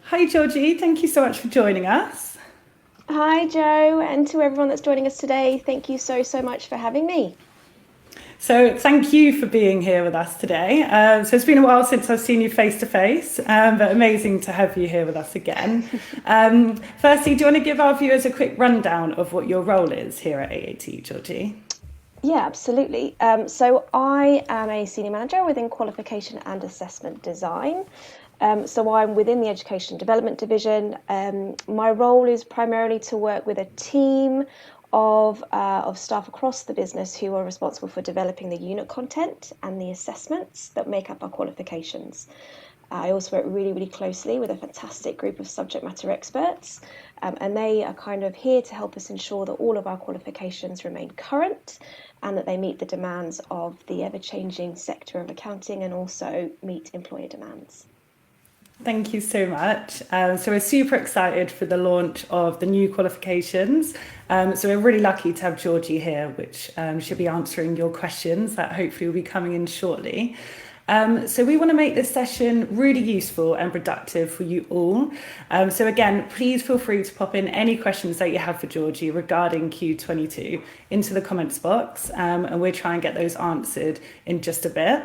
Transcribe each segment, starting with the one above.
Hi, Georgie. Thank you so much for joining us. Hi, Joe, and to everyone that's joining us today, thank you so much for having me. So, thank you for being here with us today. So, it's been a while since I've seen you face to face, but amazing to have you here with us again. Firstly, do you want to give our viewers a quick rundown of what your role is here at AAT, Georgie? Yeah, absolutely. So I am a senior manager within qualification and assessment design. So I'm within the education and development division. My role is primarily to work with a team of staff across the business who are responsible for developing the unit content and the assessments that make up our qualifications. I also work really closely with a fantastic group of subject matter experts, and they are kind of here to help us ensure that all of our qualifications remain current and that they meet the demands of the ever-changing sector of accounting and also meet employer demands. Thank you so much. So we're super excited for the launch of the new qualifications. So we're really lucky to have Georgie here, which she'll be answering your questions that hopefully will be coming in shortly. So we want to make this session really useful and productive for you all. So again, please feel free to pop in any questions that you have for Georgie regarding Q22 into the comments box, and we'll try and get those answered in just a bit.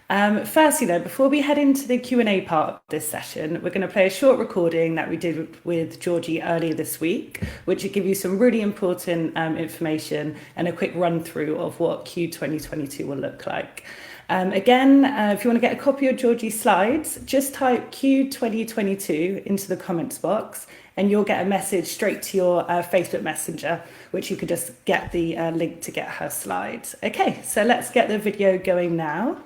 Firstly, though, before we head into the Q&A part of this session, we're going to play a short recording that we did with Georgie earlier this week, which will give you some really important information and a quick run through of what Q2022 will look like. Again, if you want to get a copy of Georgie's slides, just type Q2022 into the comments box and you'll get a message straight to your Facebook Messenger, which you could just get the link to get her slides. Okay, so let's get the video going now.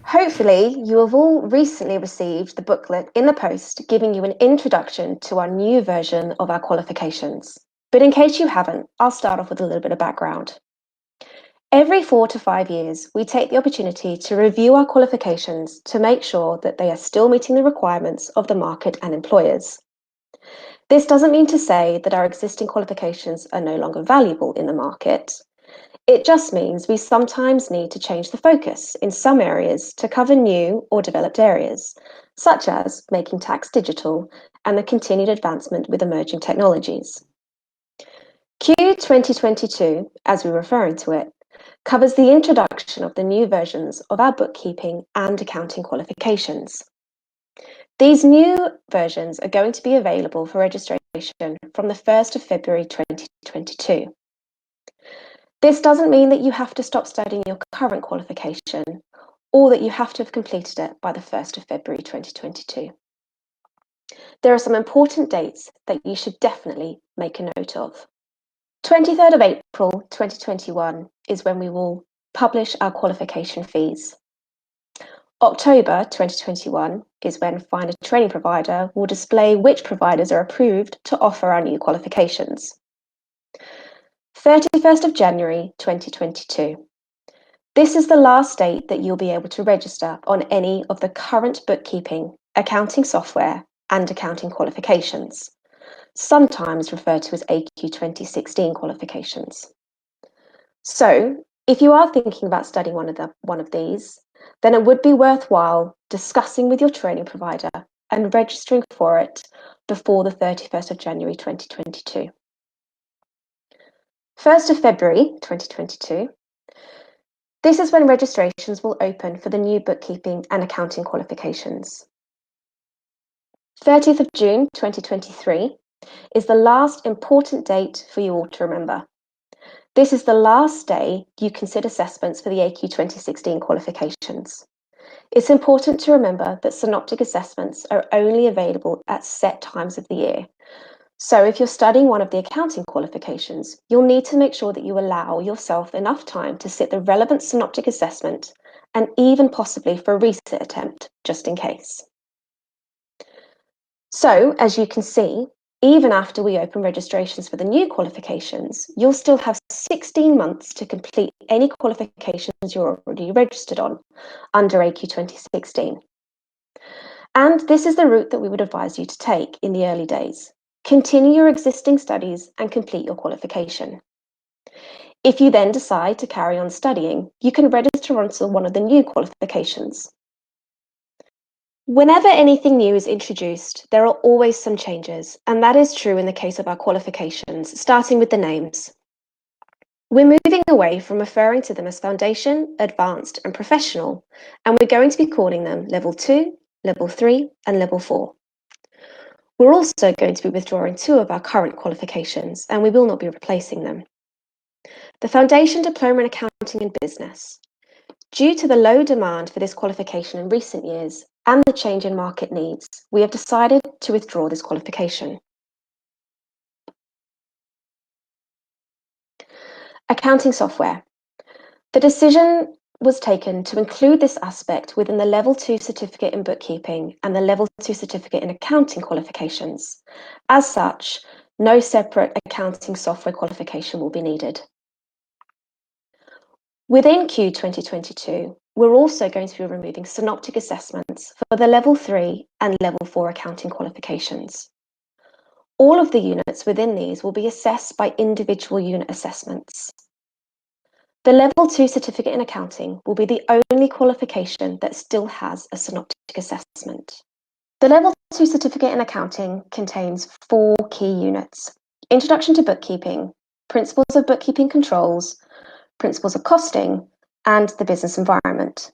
Hopefully, you have all recently received the booklet in the post giving you an introduction to our new version of our qualifications. But in case you haven't, I'll start off with a little bit of background. Every 4 to 5 years, we take the opportunity to review our qualifications to make sure that they are still meeting the requirements of the market and employers. This doesn't mean to say that our existing qualifications are no longer valuable in the market. It just means we sometimes need to change the focus in some areas to cover new or developed areas, such as making tax digital and the continued advancement with emerging technologies. Q2022, as we're referring to it, covers the introduction of the new versions of our bookkeeping and accounting qualifications. These new versions are going to be available for registration from the 1st of February 2022. This doesn't mean that you have to stop studying your current qualification or that you have to have completed it by the 1st of February 2022. There are some important dates that you should definitely make a note of. 23rd of April 2021 is when we will publish our qualification fees. October 2021 is when Find a Training Provider will display which providers are approved to offer our new qualifications. 31st of January 2022. This is the last date that you'll be able to register on any of the current bookkeeping, accounting software, and accounting qualifications, sometimes referred to as AQ 2016 qualifications. So, if you are thinking about studying one of these, then it would be worthwhile discussing with your training provider and registering for it before the 31st of January 2022. 1st of February 2022. This is when registrations will open for the new bookkeeping and accounting qualifications. 30th of June 2023 is the last important date for you all to remember. This is the last day you can sit assessments for the AQ 2016 qualifications. It's important to remember that synoptic assessments are only available at set times of the year. So if you're studying one of the accounting qualifications, you'll need to make sure that you allow yourself enough time to sit the relevant synoptic assessment and even possibly for a resit attempt, just in case. So, as you can see, even after we open registrations for the new qualifications, you'll still have 16 months to complete any qualifications you're already registered on under AQ 2016. And this is the route that we would advise you to take in the early days. Continue your existing studies and complete your qualification. If you then decide to carry on studying, you can register onto one of the new qualifications. Whenever anything new is introduced, there are always some changes, and that is true in the case of our qualifications, starting with the names. We're moving away from referring to them as Foundation, Advanced, and Professional, and we're going to be calling them Level 2, Level 3, and Level 4. We're also going to be withdrawing 2 of our current qualifications, and we will not be replacing them. The Foundation Diploma in Accounting and Business. Due to the low demand for this qualification in recent years and the change in market needs, we have decided to withdraw this qualification. Accounting software. The decision was taken to include this aspect within the Level 2 certificate in bookkeeping and the Level 2 certificate in accounting qualifications. As such, no separate accounting software qualification will be needed. Within Q2022, we're also going to be removing synoptic assessments for the Level 3 and Level 4 accounting qualifications. All of the units within these will be assessed by individual unit assessments. The Level 2 certificate in accounting will be the only qualification that still has a synoptic assessment. The Level 2 certificate in accounting contains 4 key units: Introduction to Bookkeeping, Principles of Bookkeeping Controls, Principles of Costing, and the Business Environment.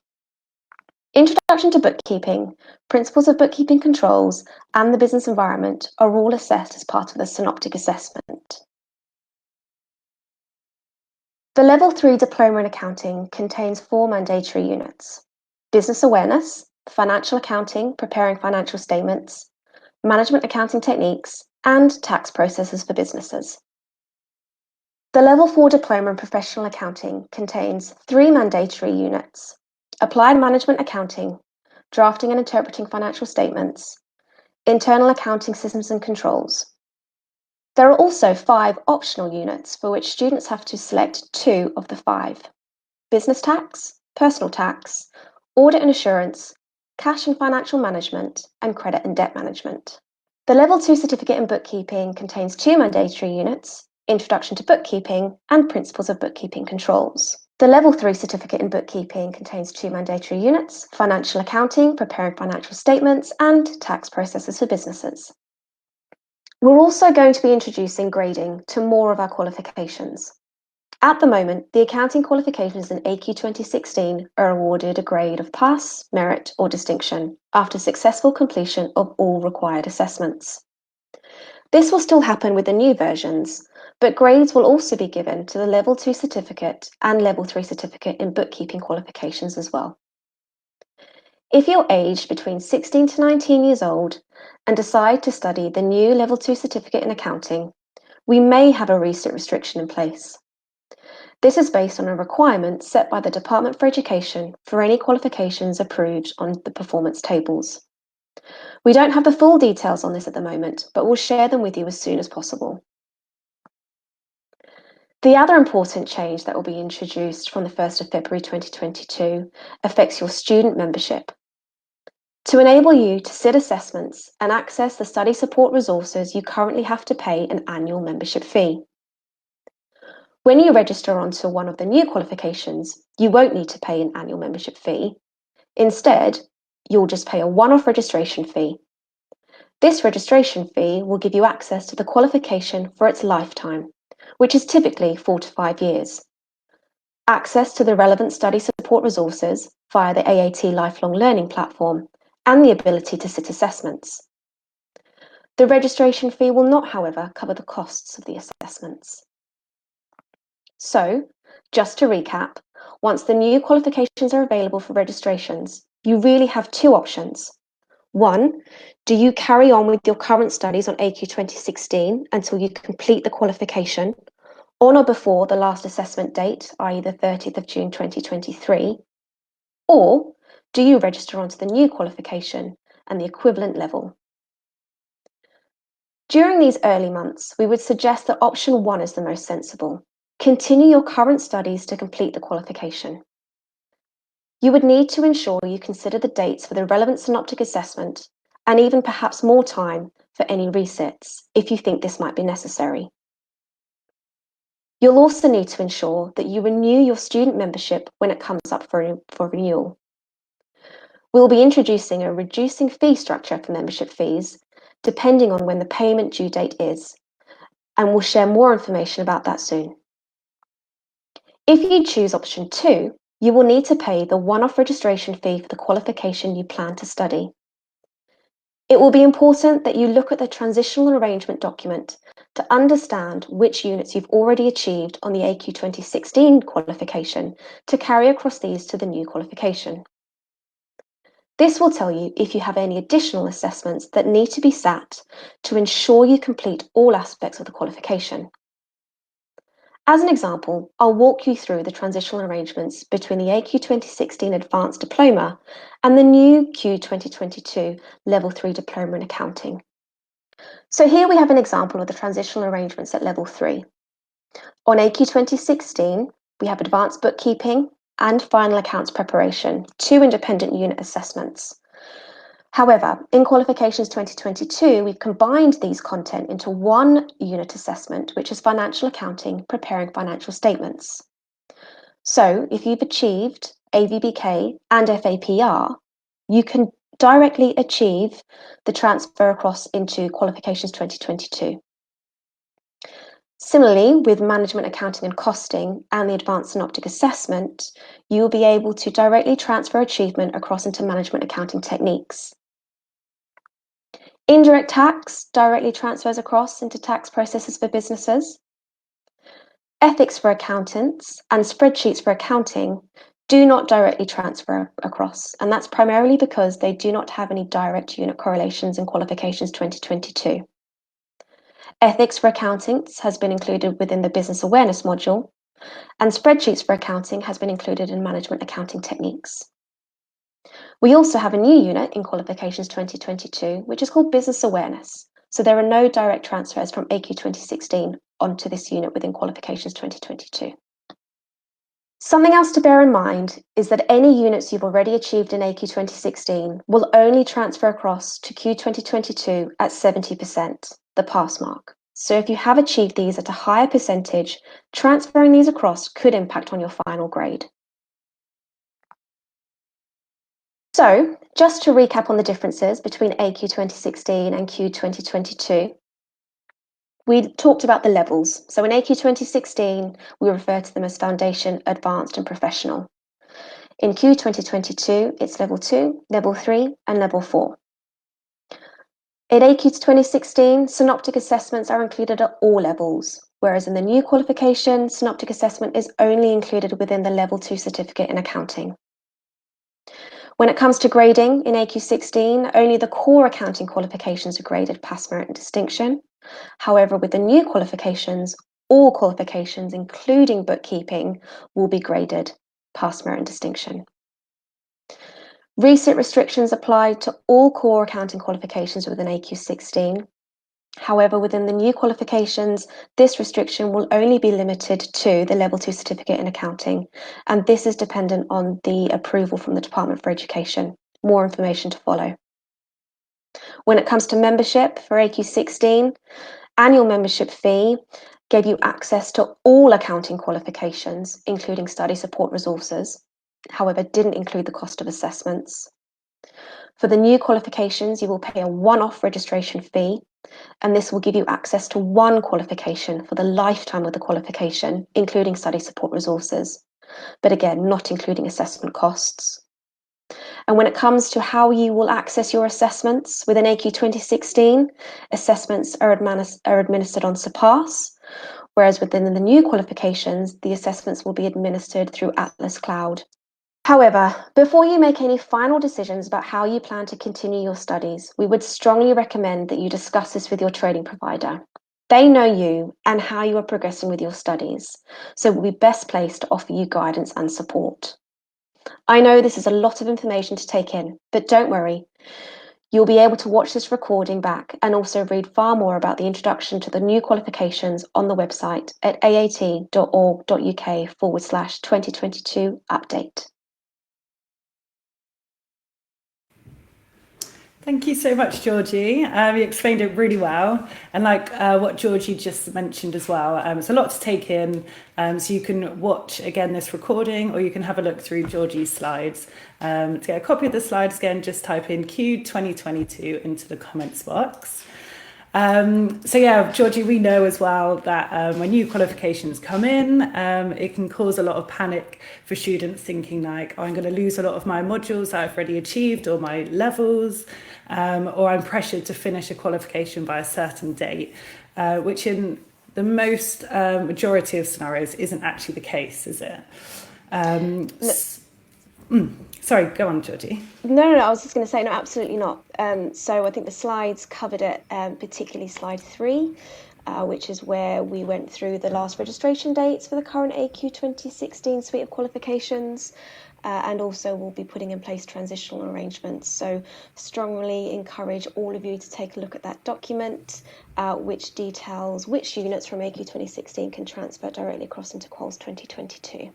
Introduction to Bookkeeping, Principles of Bookkeeping Controls, and the Business Environment are all assessed as part of the Synoptic Assessment. The Level 3 Diploma in Accounting contains 4 mandatory units: Business Awareness, Financial Accounting, Preparing Financial Statements, Management Accounting Techniques, and Tax Processes for Businesses. The Level 4 Diploma in Professional Accounting contains 3 mandatory units: Applied Management Accounting, Drafting and Interpreting Financial Statements, Internal Accounting Systems and Controls. There are also 5 optional units for which students have to select 2 of the 5: Business Tax, Personal Tax, Audit and Assurance, Cash and Financial Management, and Credit and Debt Management. The Level 2 Certificate in Bookkeeping contains 2 mandatory units: Introduction to Bookkeeping and Principles of Bookkeeping Controls. The Level 3 Certificate in Bookkeeping contains 2 mandatory units: Financial Accounting, Preparing Financial Statements, and Tax Processes for Businesses. We're also going to be introducing grading to more of our qualifications. At the moment, the accounting qualifications in Achy 2016 are awarded a grade of Pass, Merit, or Distinction after successful completion of all required assessments. This will still happen with the new versions, but grades will also be given to the Level 2 certificate and Level 3 certificate in bookkeeping qualifications as well. If you're aged between 16 to 19 years old and decide to study the new Level 2 certificate in accounting, we may have a research restriction in place. This is based on a requirement set by the Department for Education for any qualifications approved on the performance tables. We don't have the full details on this at the moment, but we'll share them with you as soon as possible. The other important change that will be introduced from the 1st of February 2022 affects your student membership. To enable you to sit assessments and access the study support resources, you currently have to pay an annual membership fee. When you register onto one of the new qualifications, you won't need to pay an annual membership fee. Instead, you'll just pay a one-off registration fee. This registration fee will give you access to the qualification for its lifetime, which is typically 4 to 5 years. Access to the relevant study support resources via the AAT Lifelong Learning Platform, and the ability to sit assessments. The registration fee will not, however, cover the costs of the assessments. So, just to recap, once the new qualifications are available for registrations, you really have 2 options. 1, do you carry on with your current studies on AQ 2016 until you complete the qualification, on or before the last assessment date, i.e. the 30th of June 2023, or do you register onto the new qualification and the equivalent level? During these early months, we would suggest that option 1 is the most sensible. Continue your current studies to complete the qualification. You would need to ensure you consider the dates for the relevant synoptic assessment and even perhaps more time for any resits if you think this might be necessary. You'll also need to ensure that you renew your student membership when it comes up for renewal. We'll be introducing a reducing fee structure for membership fees, depending on when the payment due date is, and we'll share more information about that soon. If you choose option 2, you will need to pay the one-off registration fee for the qualification you plan to study. It will be important that you look at the transitional arrangement document to understand which units you've already achieved on the Achy 2016 qualification to carry across these to the new qualification. This will tell you if you have any additional assessments that need to be sat to ensure you complete all aspects of the qualification. As an example, I'll walk you through the transitional arrangements between the Achy 2016 Advanced Diploma and the new Q2022 Level 3 Diploma in Accounting. So here we have an example of the transitional arrangements at Level 3. On Achy 2016, we have Advanced Bookkeeping and Final Accounts Preparation, 2 independent unit assessments. However, in Qualifications 2022, we've combined these content into one unit assessment, which is Financial Accounting, Preparing Financial Statements. So if you've achieved AVBK and FAPR, you can directly achieve the transfer across into Qualifications 2022. Similarly, with Management Accounting and Costing and the Advanced Synoptic Assessment, you will be able to directly transfer achievement across into Management Accounting Techniques. Indirect tax directly transfers across into tax processes for businesses. Ethics for accountants and spreadsheets for accounting do not directly transfer across, and that's primarily because they do not have any direct unit correlations in Qualifications 2022. Ethics for accountants has been included within the business awareness module, and spreadsheets for accounting has been included in management accounting techniques. We also have a new unit in Qualifications 2022, which is called business awareness. So there are no direct transfers from Achy 2016 onto this unit within Qualifications 2022. Something else to bear in mind is that any units you've already achieved in Achy 2016 will only transfer across to Q 2022 at 70%, the pass mark. So if you have achieved these at a higher percentage, transferring these across could impact on your final grade. So just to recap on the differences between Achy 2016 and Q 2022, we talked about the levels. So in Achy 2016, we refer to them as Foundation, Advanced and Professional. In Q 2022, it's Level 2, Level 3 and Level 4. In Achy 2016, Synoptic Assessments are included at all levels, whereas in the new qualification, Synoptic Assessment is only included within the Level 2 certificate in accounting. When it comes to grading, in Achy 16, only the core accounting qualifications are graded pass, merit and distinction. However, with the new qualifications, all qualifications, including bookkeeping, will be graded pass, merit and distinction. Research restrictions apply to all core accounting qualifications within Achy 16. However, within the new qualifications, this restriction will only be limited to the Level 2 certificate in accounting, and this is dependent on the approval from the Department for Education. More information to follow. When it comes to membership for Achy 16, annual membership fee gave you access to all accounting qualifications, including study support resources, however, didn't include the cost of assessments. For the new qualifications, you will pay a one-off registration fee, and this will give you access to one qualification for the lifetime of the qualification, including study support resources, but again, not including assessment costs. And when it comes to how you will access your assessments within Achy 2016, assessments are administered on Surpass, whereas within the new qualifications, the assessments will be administered through Atlas Cloud. However, before you make any final decisions about how you plan to continue your studies, we would strongly recommend that you discuss this with your training provider. They know you and how you are progressing with your studies, so we'll be best placed to offer you guidance and support. I know this is a lot of information to take in, but don't worry. You'll be able to watch this recording back and also read far more about the introduction to the new qualifications on the website at aat.org.uk/2022 update. Thank you so much, Georgie. You explained it really well. And like what Georgie just mentioned as well, it's a lot to take in. So you can watch again this recording or you can have a look through Georgie's slides. To get a copy of the slides again, just type in Q2022 into the comments box. So yeah, Georgie, we know as well that when new qualifications come in, it can cause a lot of panic for students thinking like, oh, I'm going to lose a lot of my modules that I've already achieved or my levels, or I'm pressured to finish a qualification by a certain date, which in the most majority of scenarios isn't actually the case, is it? Sorry, go on, Georgie. No, I was just going to say, no, absolutely not. So I think the slides covered it, particularly slide 3, which is where we went through the last registration dates for the current AQ 2016 suite of qualifications. And also we'll be putting in place transitional arrangements. So strongly encourage all of you to take a look at that document, which details which units from AQ 2016 can transfer directly across into Quals 2022.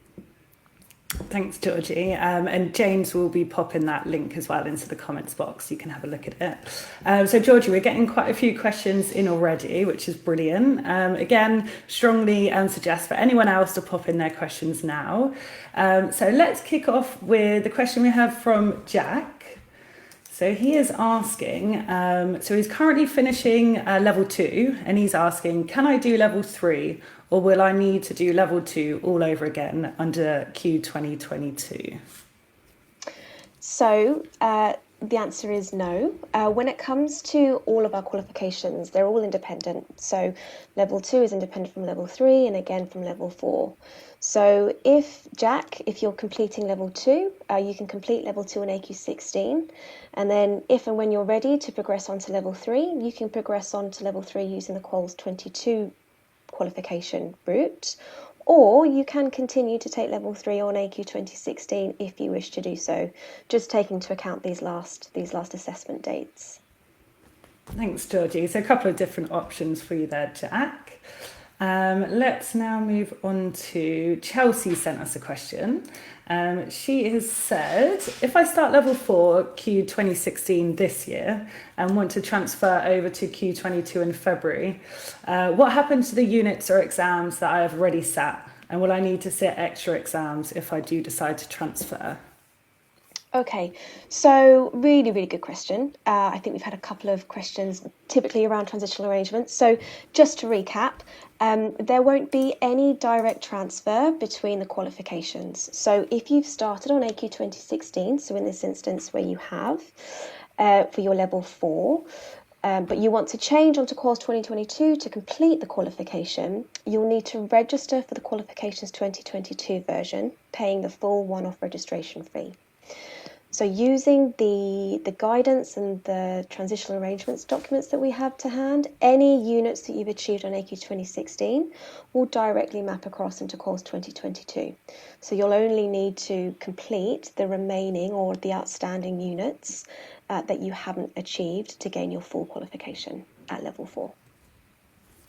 Thanks, Georgie. And James will be popping that link as well into the comments box. You can have a look at it. So, Georgie, we're getting quite a few questions in already, which is brilliant. Again, strongly suggest for anyone else to pop in their questions now. So let's kick off with the question we have from Jack. So he is asking, so he's currently finishing level 2 and he's asking, can I do level 3 or will I need to do level 2 all over again under Q2022? So the answer is no. When it comes to all of our qualifications, they're all independent. So level 2 is independent from level 3 and again from level 4. So if you're completing level 2, you can complete level 2 in AQ16. And then if and when you're ready to progress on to level 3, you can progress on to level 3 using the Quals 22 qualification route. Or you can continue to take level 3 on AQ 2016 if you wish to do so, just taking into account these last assessment dates. Thanks, Georgie. So a couple of different options for you there, Jack. Let's now move on to Chelsea sent us a question. She has said, if I start level 4 Q 2016 this year and want to transfer over to Q22 in February, what happens to the units or exams that I have already sat? And will I need to sit extra exams if I do decide to transfer? Okay, so really, really good question. I think we've had a couple of questions typically around transitional arrangements. So just to recap, there won't be any direct transfer between the qualifications. So if you've started on AQ 2016, so in this instance where you have for your level 4, but you want to change onto Quals 2022 to complete the qualification, you'll need to register for the Qualifications 2022 version, paying the full one-off registration fee. So using the guidance and the transitional arrangements documents that we have to hand, any units that you've achieved on AQ 2016 will directly map across into Quals 2022. So you'll only need to complete the remaining or the outstanding units that you haven't achieved to gain your full qualification at level 4.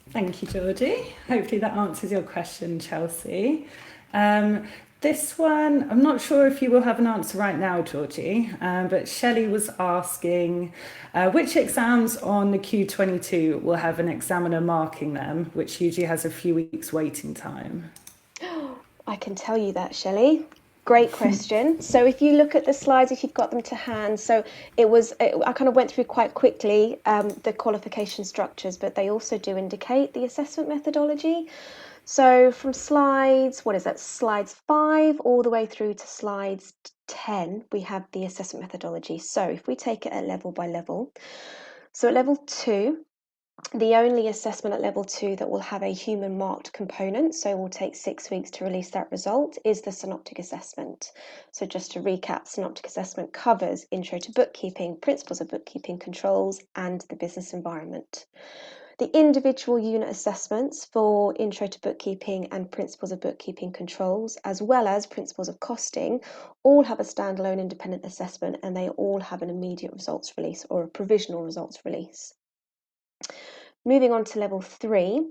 Thank you, Georgie. Hopefully that answers your question, Chelsea. This one, I'm not sure if you will have an answer right now, Georgie, but Shelley was asking which exams on the Q22 will have an examiner marking them, which usually has a few weeks waiting time. I can tell you that, Shelley. Great question. So if you look at the slides, if you've got them to hand, so I kind of went through quite quickly the qualification structures, but they also do indicate the assessment methodology. So from slides 5 all the way through to slides 10, we have the assessment methodology. So if we take it at level by level, so at level 2, the only assessment at level 2 that will have a human marked component, so will take 6 weeks to release that result, is the Synoptic Assessment. So just to recap, Synoptic Assessment covers Intro to Bookkeeping, Principles of Bookkeeping Controls, and the business environment. The individual unit assessments for Intro to Bookkeeping and Principles of Bookkeeping Controls, as well as Principles of Costing, all have a standalone independent assessment and they all have an immediate results release or a provisional results release. Moving on to level 3,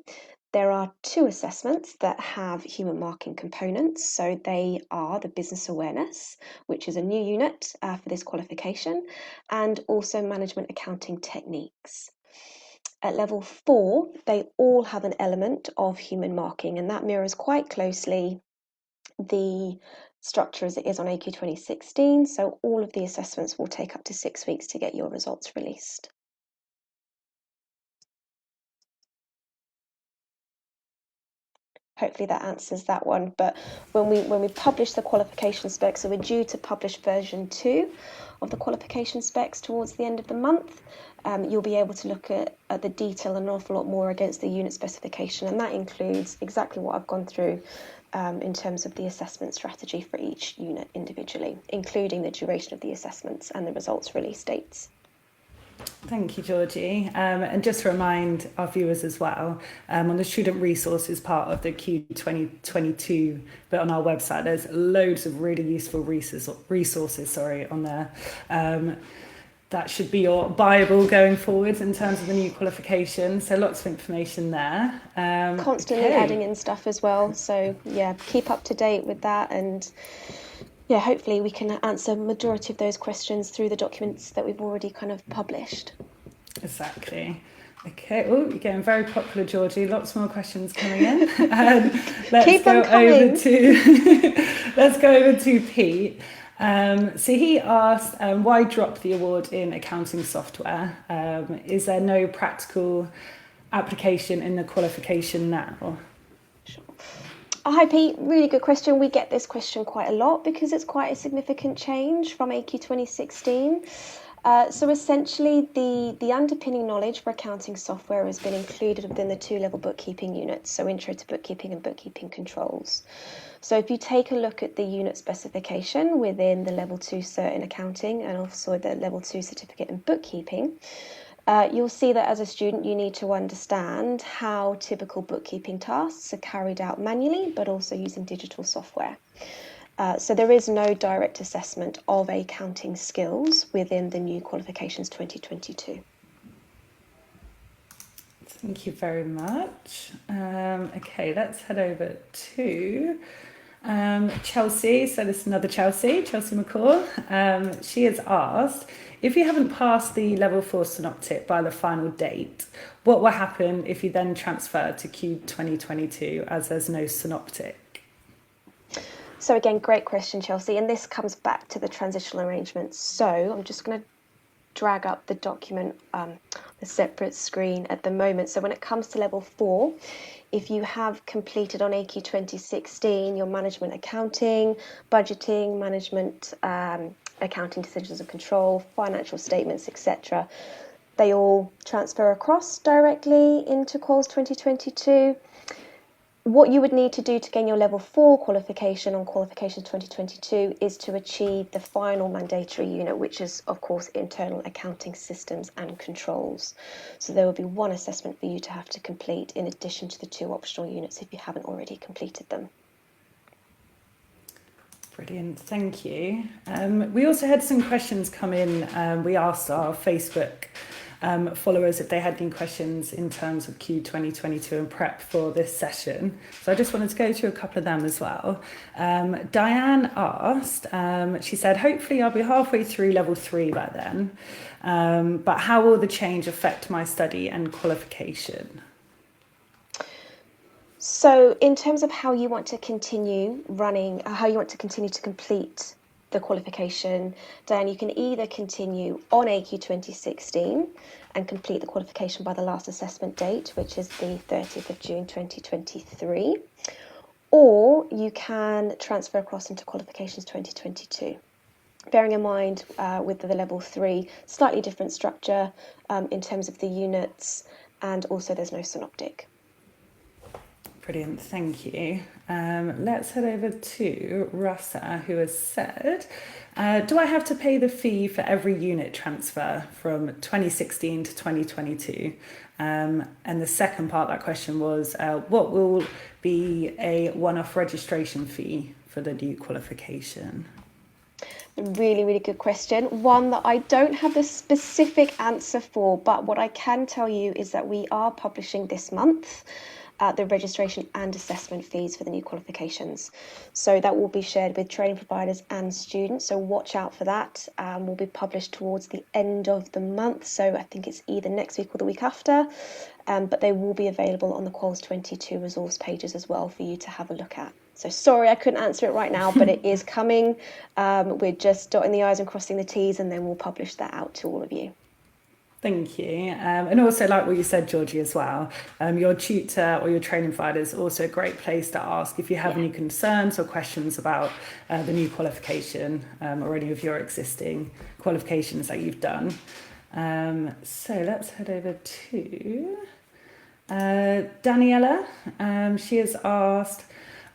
There are 2 assessments that have human marking components. So they are the business awareness, which is a new unit for this qualification, and also management accounting techniques. At level 4, they all have an element of human marking, and that mirrors quite closely the structure as it is on AQ 2016. So all of the assessments will take up to 6 weeks to get your results released. Hopefully that answers that one. But when we publish the qualification specs, so we're due to publish version 2 of the qualification specs towards the end of the month, you'll be able to look at the detail an awful lot more against the unit specification, and that includes exactly what I've gone through in terms of the assessment strategy for each unit individually, including the duration of the assessments and the results release dates. Thank you, Georgie. And just to remind our viewers as well, on the student resources part of the Q2022, but on our website, there's loads of really useful resources on there. That should be your Bible going forward in terms of the new qualification. So lots of information there. Constantly adding in stuff as well. So yeah, keep up to date with that, and yeah, hopefully we can answer majority of those questions through the documents that we've already kind of published. Exactly. Okay. Oh, you're getting very popular, Georgie. Lots more questions coming in. Let's go over to Pete. So he asked, why drop the award in accounting software? Is there no practical application in the qualification now? Sure. Hi Pete, really good question. We get this question quite a lot because it's quite a significant change from AQ 2016. So essentially the underpinning knowledge for accounting software has been included within the 2-level bookkeeping units, so Intro to Bookkeeping and Bookkeeping Controls. So if you take a look at the unit specification within the Level 2 Cert in Accounting and also the Level 2 Certificate in Bookkeeping, you'll see that as a student you need to understand how typical bookkeeping tasks are carried out manually but also using digital software. So there is no direct assessment of accounting skills within the new Qualifications 2022. Thank you very much. Okay, let's head over to Chelsea. So this is another Chelsea McCall. She has asked, if you haven't passed the level 4 synoptic by the final date, what will happen if you then transfer to Q2022 as there's no synoptic? So again, great question, Chelsea, and this comes back to the transitional arrangements. So I'm just going to drag up the document, the separate screen at the moment. So when it comes to level 4, if you have completed on AQ 2016 your management accounting, budgeting, management accounting decisions and control, financial statements, etc., they all transfer across directly into Quals 2022. What you would need to do to gain your level 4 qualification on Qualifications 2022 is to achieve the final mandatory unit, which is, of course, internal accounting systems and controls. So there will be one assessment for you to have to complete in addition to the 2 optional units if you haven't already completed them. Brilliant, thank you. We also had some questions come in. We asked our Facebook followers if they had any questions in terms of Q2022 and prep for this session. So I just wanted to go through a couple of them as well. Diane asked, she said, hopefully I'll be halfway through level 3 by then, but how will the change affect my study and qualification? So in terms of how you want to continue running, how you want to continue to complete the qualification, Diane, you can either continue on AQ 2016 and complete the qualification by the last assessment date, which is the 30th of June 2023, or you can transfer across into Qualifications 2022. Bearing in mind with the level 3, slightly different structure in terms of the units, and also there's no synoptic. Brilliant, thank you. Let's head over to Rasa, who has said, do I have to pay the fee for every unit transfer from 2016 to 2022? And the second part of that question was, what will be a one-off registration fee for the new qualification? Really, really good question. One that I don't have the specific answer for, but what I can tell you is that we are publishing this month the registration and assessment fees for the new qualifications. So that will be shared with training providers and students, so watch out for that. Will be published towards the end of the month, so I think it's either next week or the week after, but they will be available on the Quals22 resource pages as well for you to have a look at. So sorry I couldn't answer it right now, but it is coming. We're just dotting the I's and crossing the T's, and then we'll publish that out to all of you. Thank you. And also, like what you said, Georgie, as well, your tutor or your training provider is also a great place to ask if you have any concerns or questions about the new qualification or any of your existing qualifications that you've done. So let's head over to Daniela. She has asked,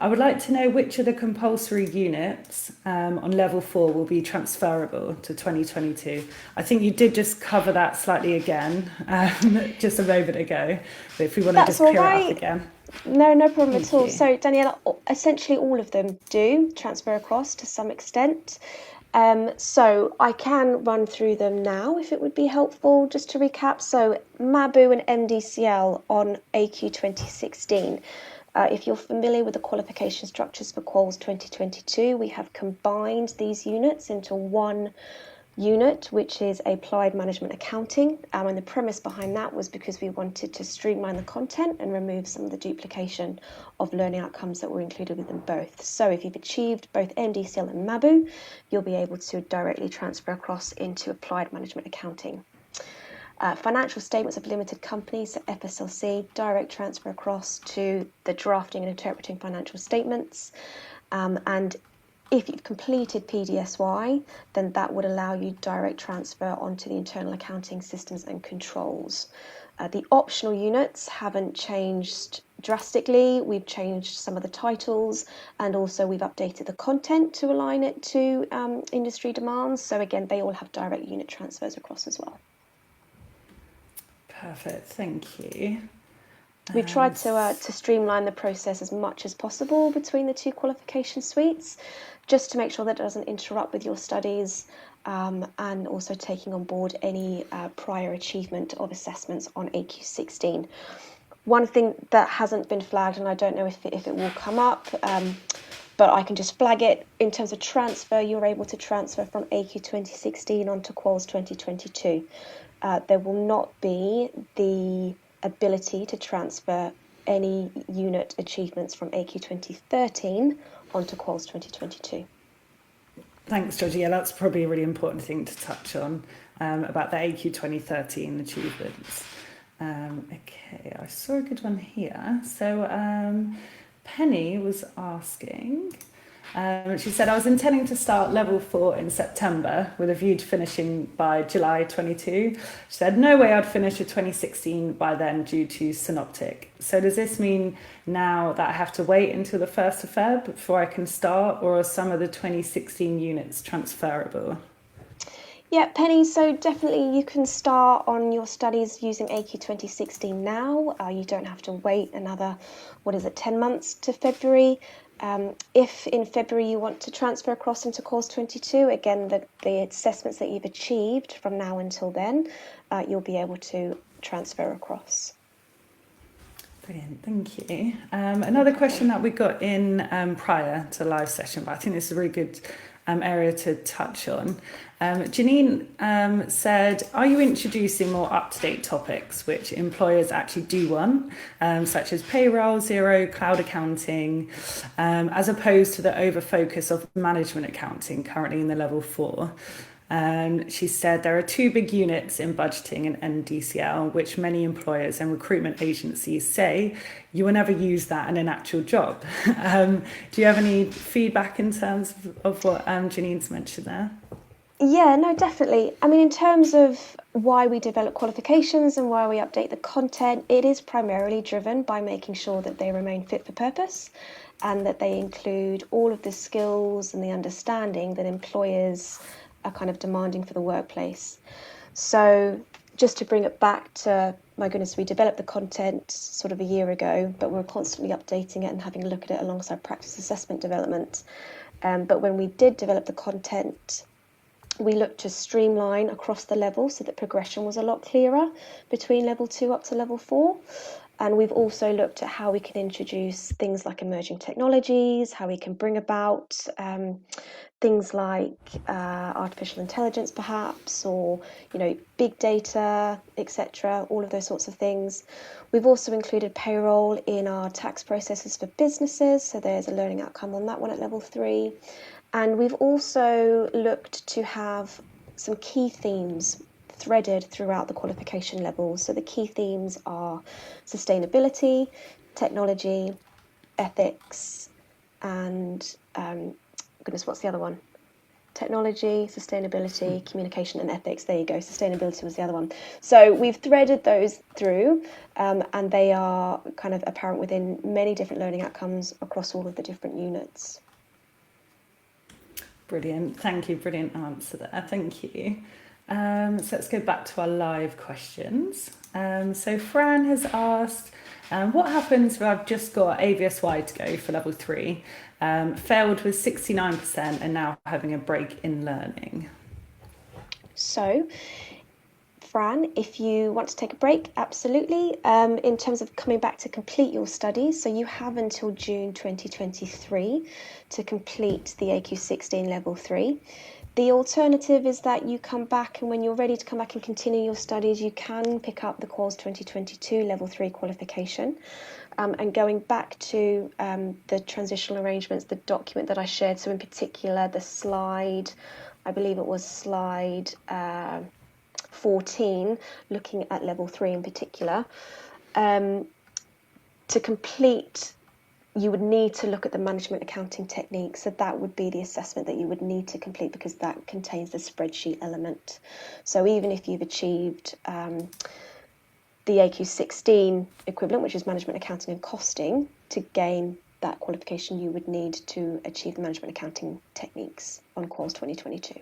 I would like to know which of the compulsory units on level 4 will be transferable to 2022. I think you did just cover that slightly again just a moment ago, but if we want to just clear it up again. No problem at all. So Daniela, essentially all of them do transfer across to some extent. So I can run through them now if it would be helpful, just to recap. So MABU and MDCL on Achy 2016. If you're familiar with the qualification structures for Quals 2022, we have combined these units into one unit, which is Applied Management Accounting. And the premise behind that was because we wanted to streamline the content and remove some of the duplication of learning outcomes that were included within both. So if you've achieved both MDCL and MABU, you'll be able to directly transfer across into Applied Management Accounting. Financial statements of limited companies, so FSLC, direct transfer across to the drafting and interpreting financial statements. And if you've completed PDSY, then that would allow you direct transfer onto the internal accounting systems and controls. The optional units haven't changed drastically. We've changed some of the titles, and also we've updated the content to align it to industry demands. So again, they all have direct unit transfers across as well. Perfect, thank you. We've tried to streamline the process as much as possible between the two qualification suites, just to make sure that it doesn't interrupt with your studies, and also taking on board any prior achievement of assessments on AQ16. One thing that hasn't been flagged, and I don't know if it will come up, but I can just flag it, in terms of transfer, you're able to transfer from AQ 2016 onto Quals 2022. There will not be the ability to transfer any unit achievements from AQ 2013 onto Quals 2022. Thanks, Georgie. Yeah, that's probably a really important thing to touch on about the AQ 2013 achievements. Okay, I saw a good one here. So Penny was asking, she said, I was intending to start level 4 in September with a view to finishing by July 22. She said, no way I'd finish a 2016 by then due to Synoptic. So does this mean now that I have to wait until the 1st of Feb before I can start, or are some of the 2016 units transferable? Yeah, Penny, so definitely you can start on your studies using AQ 2016 now. You don't have to wait another, 10 months to February. If in February you want to transfer across into Quals 22, again, the assessments that you've achieved from now until then, you'll be able to transfer across. Brilliant, thank you. Another question that we got in prior to the live session, but I think this is a really good area to touch on. Janine said, are you introducing more up-to-date topics which employers actually do want, such as payroll, zero, cloud accounting, as opposed to the over-focus of management accounting currently in the level 4? She said there are two big units in budgeting and NDCL, which many employers and recruitment agencies say you will never use that in an actual job. Do you have any feedback in terms of what Janine's mentioned there? Yeah, no, definitely. I mean, in terms of why we develop qualifications and why we update the content, it is primarily driven by making sure that they remain fit for purpose and that they include all of the skills and the understanding that employers are kind of demanding for the workplace. So just to bring it back to, my goodness, we developed the content sort of a year ago, but we're constantly updating it and having a look at it alongside practice assessment development. But when we did develop the content We looked to streamline across the level so that progression was a lot clearer between level 2 up to level 4. And we've also looked at how we can introduce things like emerging technologies, how we can bring about things like artificial intelligence perhaps, or big data, etc., all of those sorts of things. We've also included payroll in our tax processes for businesses, so there's a learning outcome on that one at level 3. And we've also looked to have some key themes threaded throughout the qualification levels. So the key themes are sustainability, technology, ethics, and goodness, what's the other one? Technology, sustainability, communication, and ethics. There you go. Sustainability was the other one. So we've threaded those through, and they are kind of apparent within many different learning outcomes across all of the different units. Brilliant. Thank you. Brilliant answer there. Thank you. So let's go back to our live questions. So Fran has asked, what happens if I've just got AVSY to go for level 3, failed with 69% and now having a break in learning? So, Fran, if you want to take a break, absolutely. In terms of coming back to complete your studies, so you have until June 2023 to complete the AQ16 level 3. The alternative is that you come back, and when you're ready to come back and continue your studies, you can pick up the Quals 2022 level 3 qualification. And going back to the transitional arrangements, the document that I shared, so in particular the slide, I believe it was slide 14, looking at level 3 in particular, to complete, you would need to look at the management accounting technique. So that would be the assessment that you would need to complete, because that contains the spreadsheet element. So even if you've achieved the AQ16 equivalent, which is management accounting and costing, to gain that qualification, you would need to achieve the management accounting techniques on Quals 2022.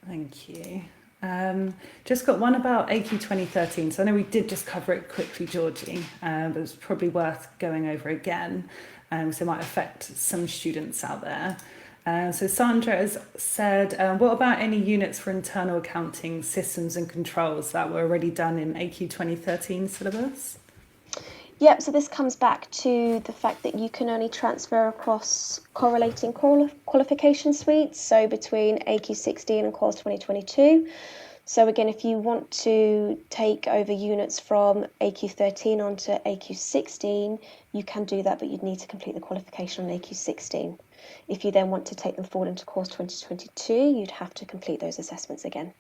Thank you. Just got one about AQ 2013. So I know we did just cover it quickly, Georgie, but it's probably worth going over again. So it might affect some students out there. So Sandra has said, what about any units for internal accounting systems and controls that were already done in AQ 2013 syllabus? Yep, so this comes back to the fact that you can only transfer across correlating qualification suites, so between AQ16 and Quals 2022. So again, if you want to take over units from AQ13 onto AQ16, you can do that, but you'd need to complete the qualification on AQ16. If you then want to take them forward into Quals 2022, you'd have to complete those assessments again.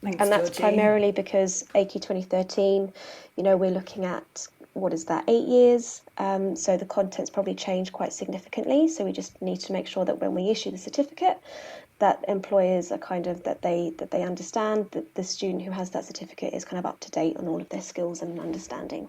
Thanks, and that's Georgie. primarily because AQ 2013, we're looking at, what is that, 8 years? So the content's probably changed quite significantly. So we just need to make sure that when we issue the certificate, that employers are that they understand that the student who has that certificate is kind of up to date on all of their skills and understanding.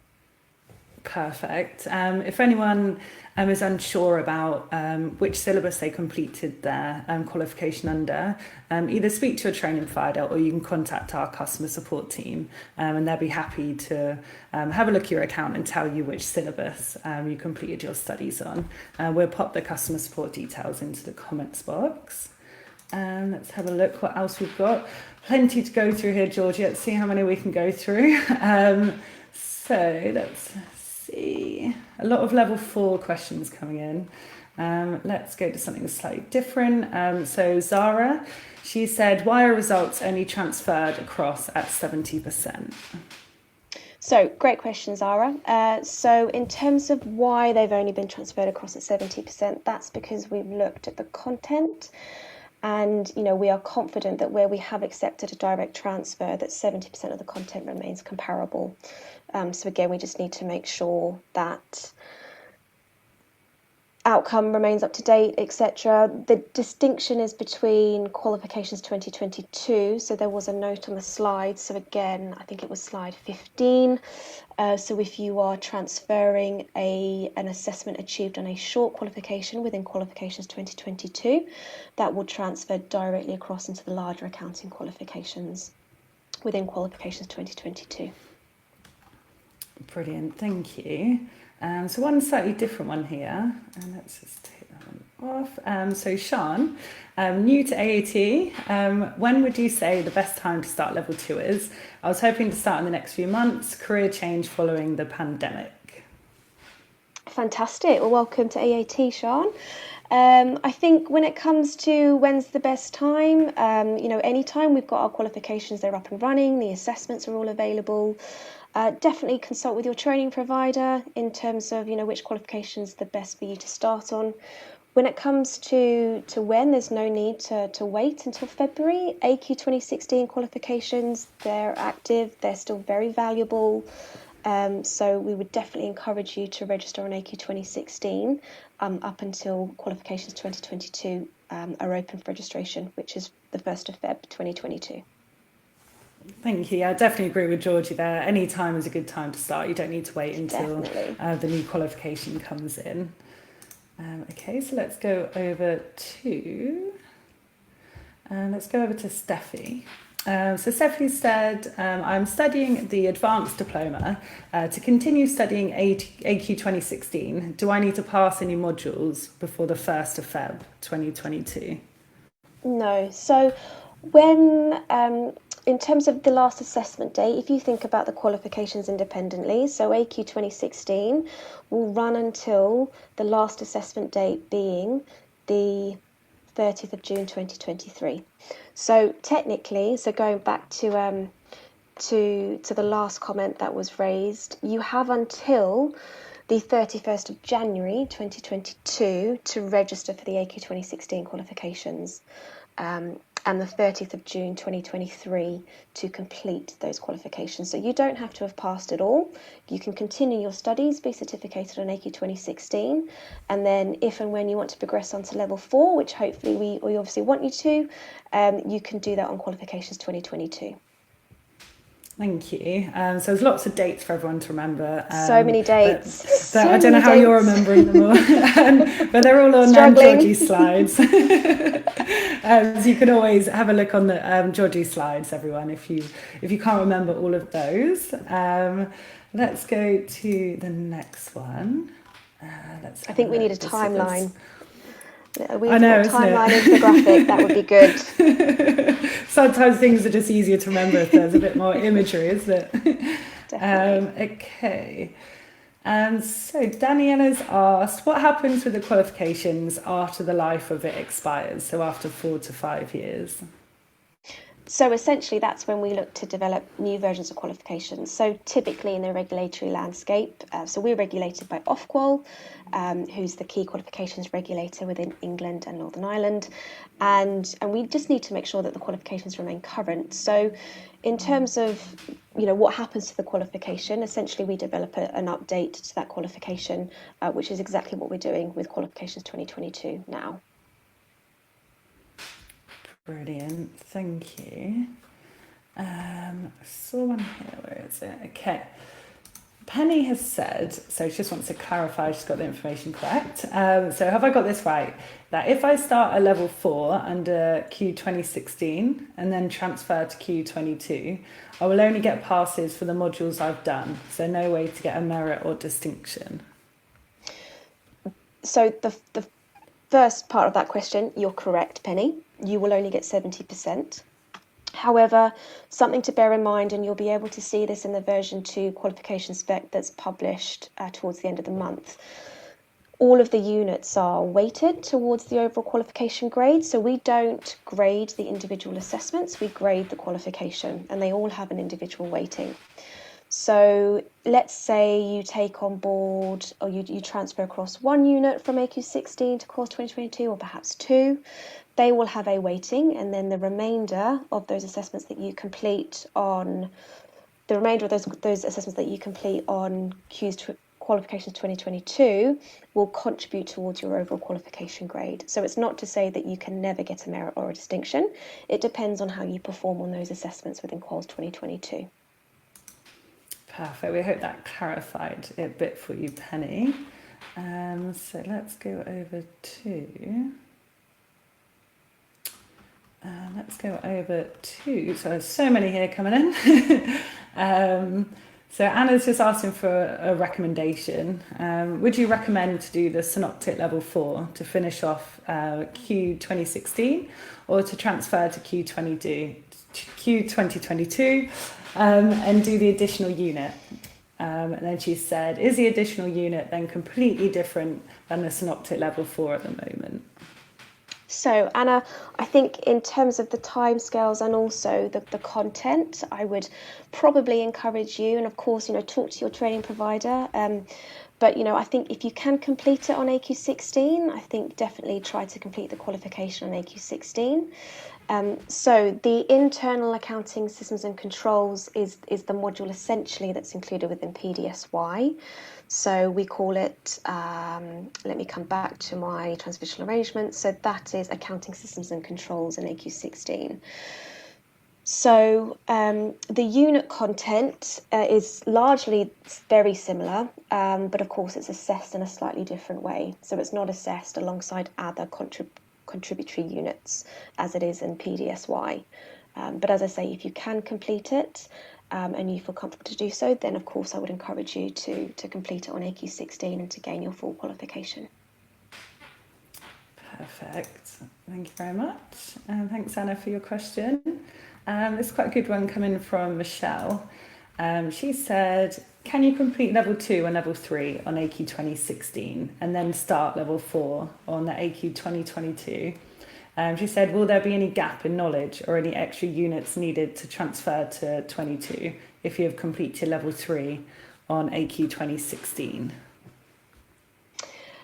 Perfect. If anyone is unsure about which syllabus they completed their qualification under, either speak to a training provider or you can contact our customer support team, and they'll be happy to have a look at your account and tell you which syllabus you completed your studies on. We'll pop the customer support details into the comments box. Let's have a look what else we've got. Plenty to go through here, Georgie. Let's see how many we can go through. So let's see. A lot of level 4 questions coming in. Let's go to something slightly different. So Zara, she said, why are results only transferred across at 70%? So great question, Zara. So in terms of why they've only been transferred across at 70%, that's because we've looked at the content. And, we are confident that where we have accepted a direct transfer, that 70% of the content remains comparable. So again, we just need to make sure that outcome remains up to date, etc. The distinction is between Qualifications 2022. So there was a note on the slide. So again, I think it was slide 15. So if you are transferring an assessment achieved on a short qualification within Qualifications 2022, that will transfer directly across into the larger accounting qualifications within Qualifications 2022. Brilliant, thank you. So one slightly different one here, and let's just take that one off. So Sean, new to AAT, when would you say the best time to start level 2 is? I was hoping to start in the next few months, career change following the pandemic. Fantastic. Well, welcome to AAT, Sean. I think when it comes to when's the best time, anytime we've got our qualifications, they're up and running, the assessments are all available. Definitely consult with your training provider in terms of, which qualifications are the best for you to start on. When it comes to when, there's no need to wait until February. AQ 2016 qualifications, they're active, they're still very valuable. So we would definitely encourage you to register on AQ 2016 up until Qualifications 2022 are open for registration, which is the 1st of Feb 2022. Thank you. Yeah, I definitely agree with Georgie there. Any time is a good time to start. You don't need to wait until the new qualification comes in. Okay, so let's go over to Steffi. So Steffi said, I'm studying the Advanced Diploma. To continue studying AQ 2016, do I need to pass any modules before the 1st of Feb 2022? No. So when, in terms of the last assessment date, if you think about the qualifications independently, so AQ 2016 will run until the last assessment date being the 30th of June 2023. So technically, going back to the last comment that was raised, you have until the 31st of January 2022 to register for the AQ 2016 qualifications, and the 30th of June 2023 to complete those qualifications. So you don't have to have passed it all. You can continue your studies, be certificated on AQ 2016, and then if and when you want to progress on to level 4, which hopefully we obviously want you to, you can do that on Qualifications 2022. Thank you. So there's lots of dates for everyone to remember. So many dates. I don't know how you're remembering them all, but they're all on Georgie's slides. So you can always have a look on the Georgie's slides, everyone, if you can't remember all of those. Let's go to the next one. I think we need a timeline. I know, a timeline infographic, that would be good. Sometimes things are just easier to remember if there's a bit more imagery, isn't it? Definitely. Okay. So Daniela's asked, what happens with the qualifications after the life of it expires, so after 4 to 5 years? So essentially, that's when we look to develop new versions of qualifications. So typically in the regulatory landscape, so we're regulated by Ofqual, who's the key qualifications regulator within England and Northern Ireland, and we just need to make sure that the qualifications remain current. So in terms of what happens to the qualification, essentially we develop an update to that qualification, which is exactly what we're doing with Qualifications 2022 now. Brilliant, thank you. I saw one here, where is it? Okay. Penny has said, so she just wants to clarify she's got the information correct. So have I got this right? That if I start at level 4 under Q 2016 and then transfer to Q 22, I will only get passes for the modules I've done. So no way to get a merit or distinction. So the first part of that question, you're correct, Penny. You will only get 70%. However, something to bear in mind, and you'll be able to see this in the version 2 qualification spec that's published towards the end of the month. All of the units are weighted towards the overall qualification grade, so we don't grade the individual assessments, we grade the qualification, and they all have an individual weighting. So let's say you take on board, or you transfer across one unit from AQ 16 to course 2022, or perhaps 2. They will have a weighting, and then the remainder of those assessments that you complete on those assessments that you complete on Qualifications 2022 will contribute towards your overall qualification grade. So it's not to say that you can never get a merit or a distinction. It depends on how you perform on those assessments within Quals 2022. Perfect. We hope that clarified it a bit for you, Penny. So let's go over to... so there's so many here coming in. So Anna's just asking for a recommendation. Would you recommend to do the Synoptic Level 4 to finish off Q2016 or to transfer to Q2022 and do the additional unit? And then she said, is the additional unit then completely different than the Synoptic Level 4 at the moment? So Anna, I think in terms of the timescales and also the content, I would probably encourage you, and of course, talk to your training provider. But I think if you can complete it on AQ16, I think definitely try to complete the qualification on AQ16. So the internal accounting systems and controls is the module essentially that's included within PDSY. So we call it, let me come back to my transitional arrangement. So that is accounting systems and controls in AQ16. So the unit content is largely very similar, but of course it's assessed in a slightly different way. So it's not assessed alongside other contributory units as it is in PDSY. But as I say, if you can complete it and you feel comfortable to do so, then of course I would encourage you to complete it on AQ16 and to gain your full qualification. Perfect. Thank you very much. Thanks, Anna, for your question. It's quite a good one coming from Michelle. She said, can you complete level 2 and level 3 on AQ 2016 and then start level 4 on the AQ 2022? She said, will there be any gap in knowledge or any extra units needed to transfer to 22 if you have completed level 3 on AQ 2016?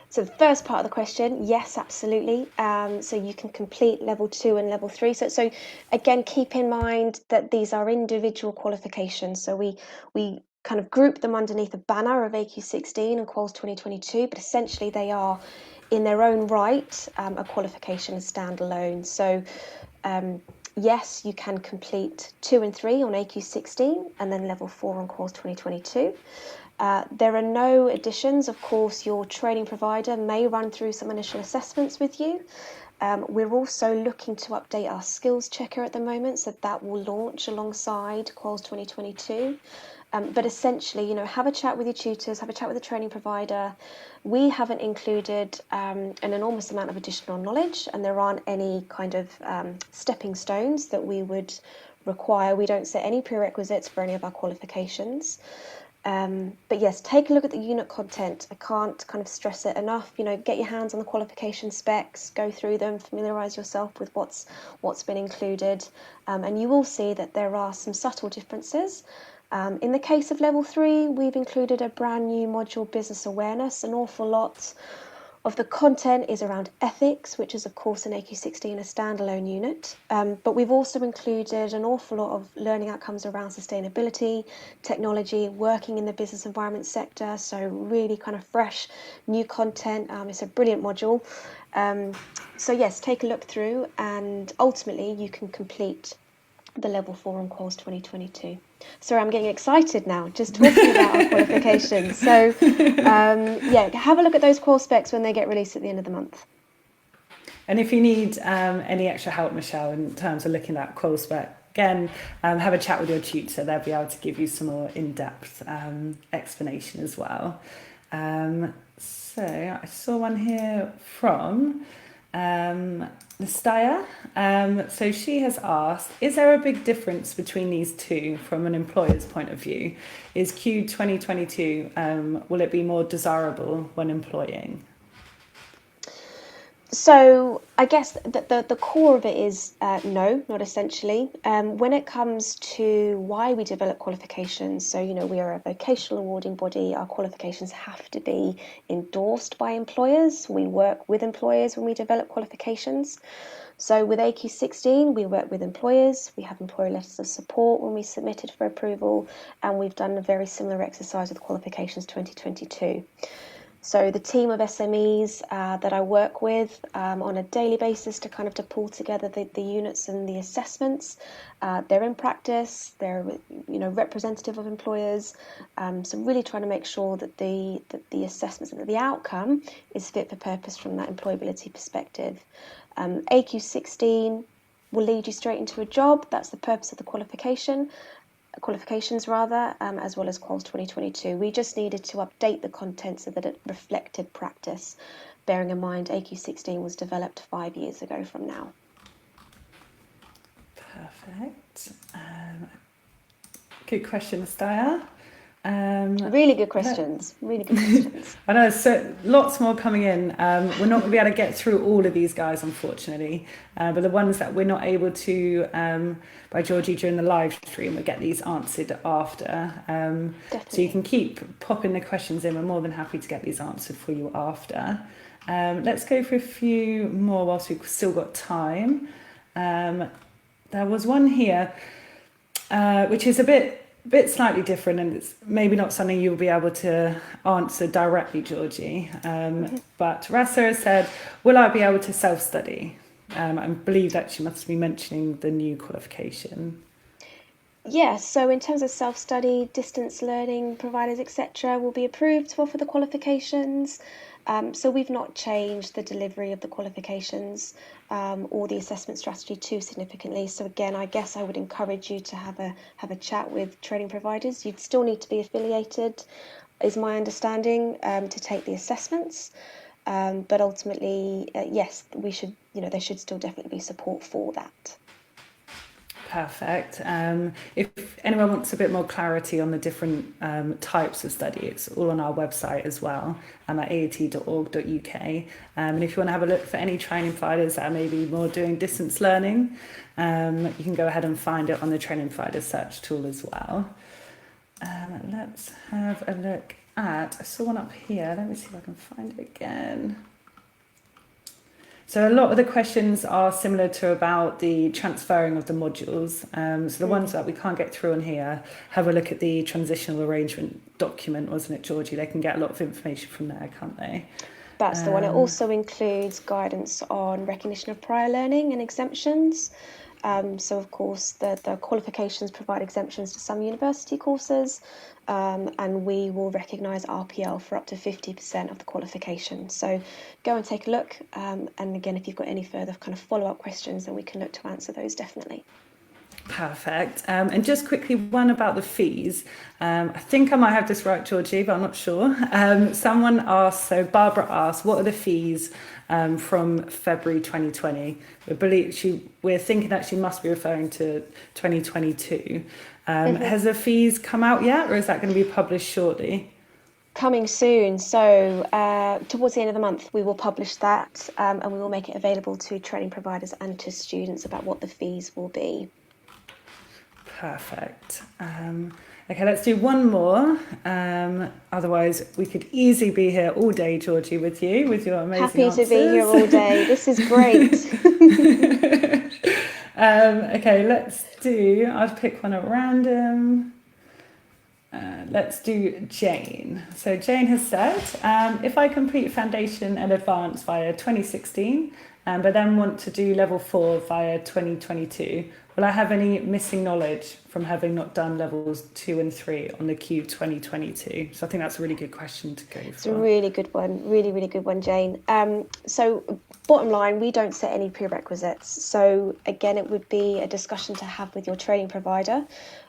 So the first part of the question, yes, absolutely. So you can complete level 2 and level 3. So again, keep in mind that these are individual qualifications. So we kind of group them underneath the banner of AQ16 and Quals 2022, but essentially they are in their own right a qualification as standalone. So yes, you can complete 2 and 3 on AQ16 and then level 4 on Quals 2022. There are no additions. Of course, your training provider may run through some initial assessments with you. We're also looking to update our skills checker at the moment, so that will launch alongside Quals 2022. But essentially, have a chat with your tutors, have a chat with the training provider. We haven't included an enormous amount of additional knowledge, and there aren't any kind of stepping stones that we would require. We don't set any prerequisites for any of our qualifications. But yes, take a look at the unit content. I can't kind of stress it enough. Get your hands on the qualification specs, go through them, familiarise yourself with what's been included, and you will see that there are some subtle differences. In the case of level 3, we've included a brand new module, business awareness. An awful lot of the content is around ethics, which is of course in AQ16 a standalone unit, but we've also included an awful lot of learning outcomes around sustainability, technology, working in the business environment sector, so really kind of fresh new content. It's a brilliant module. So yes, take a look through and ultimately you can complete the level 4 on Quals 2022. Sorry, I'm getting excited now just talking about our qualifications. So yeah, have a look at those core specs when they get released at the end of the month. And if you need any extra help, Michelle, in terms of looking at qual spec, again, have a chat with your tutor. They'll be able to give you some more in-depth explanation as well. So I saw one here from Nastaya. So she has asked, is there a big difference between these two from an employer's point of view? Is Q 2022, will it be more desirable when employing? So I guess the core of it is no, not essentially. When it comes to why we develop qualifications, so we are a vocational awarding body. Our qualifications have to be endorsed by employers. We work with employers when we develop qualifications. So with AQ16, we work with employers. We have employer letters of support when we submitted for approval, and we've done a very similar exercise with Qualifications 2022. So the team of SMEs that I work with on a daily basis to kind of to pull together the units and the assessments, they're in practice, they're representative of employers, so really trying to make sure that the assessments and that the outcome is fit for purpose from that employability perspective. AQ16 will lead you straight into a job. That's the purpose of the qualification. qualifications rather, as well as Quals 2022. We just needed to update the content so that it reflected practice, bearing in mind AQ16 was developed 5 years ago from now. Perfect. Good question, Astaya. Really good questions. Really good questions. I know, so lots more coming in. We're not going to be able to get through all of these guys, unfortunately, but the ones that we're not able to by Georgie during the live stream, we'll get these answered after. So you can keep popping the questions in. We're more than happy to get these answered for you after. Let's go for a few more whilst we've still got time. There was one here, which is a bit slightly different, and it's maybe not something you'll be able to answer directly, Georgie. But Rasa has said, will I be able to self-study? I believe that she must be mentioning the new qualification. Yes, so in terms of self-study, distance learning providers, etc., will be approved for the qualifications. So we've not changed the delivery of the qualifications or the assessment strategy too significantly. So again, I guess I would encourage you to have a chat with training providers. You'd still need to be affiliated, is my understanding, to take the assessments. But ultimately, yes, we should, there should still definitely be support for that. Perfect. If anyone wants a bit more clarity on the different types of study, it's all on our website as well, at aat.org.uk. And if you want to have a look for any training providers that are maybe more doing distance learning, you can go ahead and find it on the training provider search tool as well. Let's have a look at, I saw one up here. Let me see if I can find it again. So a lot of the questions are similar to about the transferring of the modules. So the ones that we can't get through on here, have a look at the transitional arrangement document, wasn't it, Georgie? They can get a lot of information from there, can't they? That's the one. It also includes guidance on recognition of prior learning and exemptions. So of course the qualifications provide exemptions to some university courses, and we will recognise RPL for up to 50% of the qualification. So go and take a look, and again, if you've got any further kind of follow-up questions, then we can look to answer those definitely. Perfect. And just quickly, one about the fees. I think I might have this right, Georgie, but I'm not sure. Someone asked, so Barbara asked, what are the fees from February 2020? We're thinking that she must be referring to 2022. Has the fees come out yet, or is that going to be published shortly? Coming soon. So towards the end of the month, we will publish that, and we will make it available to training providers and to students about what the fees will be. Perfect. Okay, let's do one more. Otherwise, we could easily be here all day, Georgie, with you, with your amazing Happy answers. to be here all day. This is great. Okay, I'll pick one at random. Let's do Jane. So Jane has said, if I complete foundation and advanced via 2016, but then want to do level 4 via 2022, will I have any missing knowledge from having not done levels 2 and 3 on the Q2022? So I think that's a really good question to go for. It's a really good one. Really, really good one, Jane. So bottom line, we don't set any prerequisites. So again, it would be a discussion to have with your training provider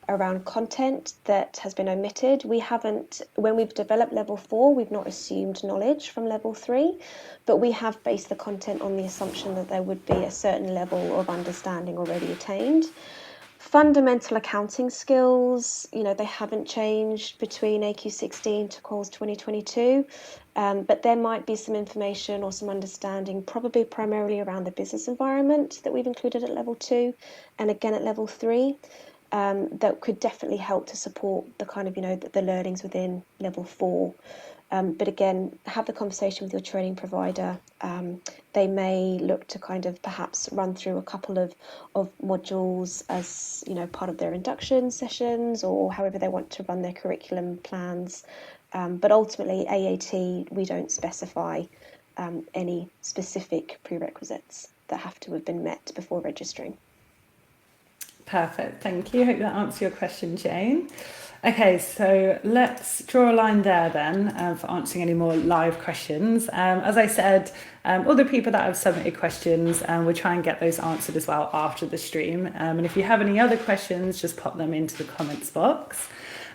around content that has been omitted. When we've developed level 4, we've not assumed knowledge from level 3, but we have based the content on the assumption that there would be a certain level of understanding already attained. Fundamental accounting skills, they haven't changed between AQ16 to Quals 2022, but there might be some information or some understanding, probably primarily around the business environment, that we've included at level 2 and again at level 3. That could definitely help to support the kind of, the learnings within level 4. But again, have the conversation with your training provider. They may look to kind of perhaps run through a couple of modules as, part of their induction sessions, or however they want to run their curriculum plans. But ultimately, AAT, we don't specify any specific prerequisites that have to have been met before registering. Perfect, thank you. Hope that answers your question, Jane. Okay, so let's draw a line there then for answering any more live questions. As I said, all the people that have submitted questions, we'll try and get those answered as well after the stream. And if you have any other questions, just pop them into the comments box.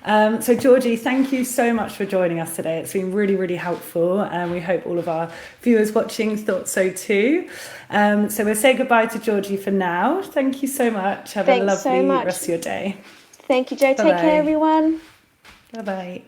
So Georgie, thank you so much for joining us today. It's been really, really helpful, and we hope all of our viewers watching thought so too. So we'll say goodbye to Georgie for now. Thank you so much. Have a Thanks so lovely much. rest of your day. Thank you, Jo. Take care, everyone. Bye-bye.